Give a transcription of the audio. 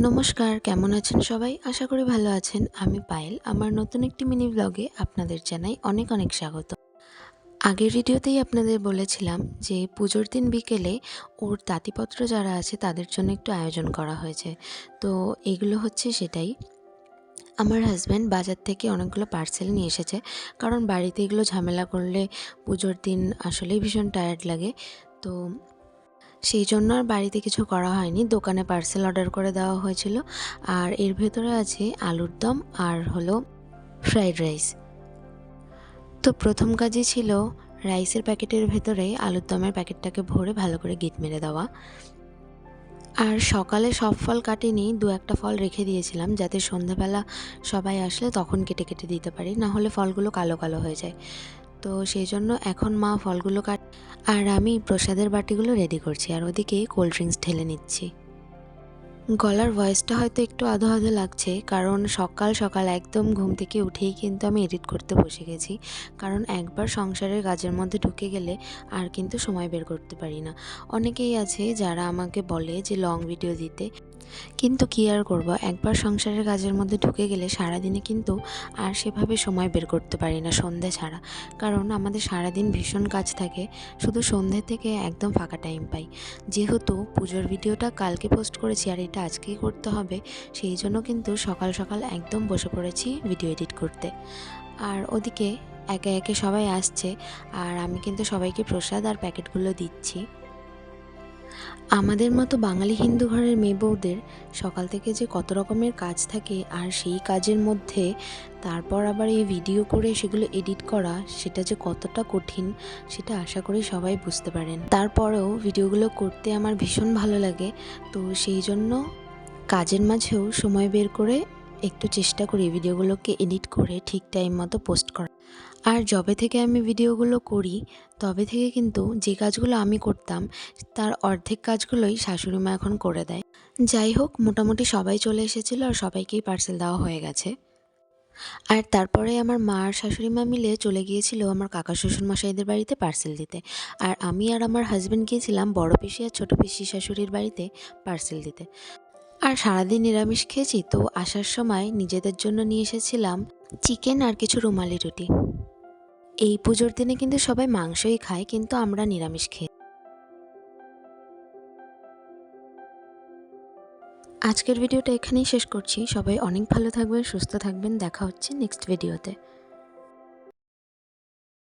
নমস্কার, কেমন আছেন সবাই? আশা করি ভালো আছেন। আমি পায়েল। আমার নতুন একটি মিনি ব্লগে আপনাদের জানাই অনেক অনেক স্বাগত। আগের ভিডিওতেই আপনাদের বলেছিলাম যে পুজোর দিন বিকেলে ওর তাঁতিপত্র যারা আছে তাদের জন্য একটু আয়োজন করা হয়েছে। তো এগুলো হচ্ছে সেটাই। আমার হাসব্যান্ড বাজার থেকে অনেকগুলো পার্সেল নিয়ে এসেছে, কারণ বাড়িতে এগুলো ঝামেলা করলে পুজোর দিন আসলেই ভীষণ টায়ার্ড লাগে। তো সেই জন্য আর বাড়িতে কিছু করা হয়নি, দোকানে পার্সেল অর্ডার করে দেওয়া হয়েছিল। আর এর ভেতরে আছে আলুর দম আর হলো ফ্রাইড রাইস। তো প্রথম কাজই ছিল রাইসের প্যাকেটের ভেতরে আলুর দমের প্যাকেটটাকে ভরে ভালো করে গিঁট মেরে দেওয়া। আর সকালে সব ফল কাটিনি, দু একটা ফল রেখে দিয়েছিলাম যাতে সন্ধ্যাবেলা সবাই আসলে তখন কেটে কেটে দিতে পারি, না হলে ফলগুলো কালো কালো হয়ে যায়। তো সেই জন্য এখন মা ফলগুলো আর আমি প্রসাদের বাটিগুলো রেডি করছি, আর ওদিকে কোল্ড ড্রিঙ্কস ঢেলে নিচ্ছি। গলার ভয়েসটা হয়তো একটু আধো আধো লাগছে, কারণ সকাল সকাল একদম ঘুম থেকে উঠেই কিন্তু আমি এডিট করতে বসে গেছি। কারণ একবার সংসারের কাজের মধ্যে ঢুকে গেলে আর কিন্তু সময় বের করতে পারি না। অনেকেই আছে যারা আমাকে বলে যে লং ভিডিও দিতে, কিন্তু কী আর করব, একবার সংসারের কাজের মধ্যে ঢুকে গেলে সারাদিনে কিন্তু আর সেভাবে সময় বের করতে পারি না সন্ধে ছাড়া। কারণ আমাদের সারাদিন ভীষণ কাজ থাকে, শুধু সন্ধে থেকে একদম ফাঁকা টাইম পাই। যেহেতু পুজোর ভিডিওটা কালকে পোস্ট করেছি আর এটা আজকেই করতে হবে, সেই জন্য কিন্তু সকাল সকাল একদম বসে পড়েছি ভিডিও এডিট করতে। আর ওদিকে একে একে সবাই আসছে, আর আমি কিন্তু সবাইকে প্রসাদ আর প্যাকেটগুলো দিচ্ছি। আমাদের মতো বাঙালি হিন্দু ঘরের মেয়ে বউদের সকাল থেকে যে কত রকমের কাজ থাকে, আর সেই কাজের মধ্যে তারপর আবার এই ভিডিও করে সেগুলো এডিট করা, সেটা যে কতটা কঠিন সেটা আশা করি সবাই বুঝতে পারেন। তারপরেও ভিডিওগুলো করতে আমার ভীষণ ভালো লাগে, তো সেই জন্য কাজের মাঝেও সময় বের করে একটু চেষ্টা করি ভিডিওগুলোকে এডিট করে ঠিক টাইম মতো পোস্ট করা। আর যবে থেকে আমি ভিডিওগুলো করি তবে থেকে কিন্তু যে কাজগুলো আমি করতাম তার অর্ধেক কাজগুলোই শাশুড়ি মা এখন করে দেয়। যাই হোক, মোটামুটি সবাই চলে এসেছিল আর সবাইকেই পার্সেল দেওয়া হয়ে গেছে। আর তারপরে আমার মা আর শাশুড়ি মা মিলে চলে গিয়েছিল আমার কাকা শ্বশুর মশাইদের বাড়িতে পার্সেল দিতে। আর আমি আর আমার হাজব্যান্ড গিয়েছিলাম বড় পিসি আর ছোটো পিসি শাশুড়ির বাড়িতে পার্সেল দিতে। আর সারাদিন নিরামিষ খেয়েছি, তো আসার সময় নিজেদের জন্য নিয়ে এসেছিলাম চিকেন আর কিছু রুমালি রুটি। এই পুজোর দিনে কিন্তু সবাই মাংসই খায়, কিন্তু আমরা নিরামিষ খাই। আজকের ভিডিওটা এখানেই শেষ করছি। সবাই অনেক ভালো থাকবেন, সুস্থ থাকবেন। দেখা হচ্ছে নেক্সট ভিডিওতে।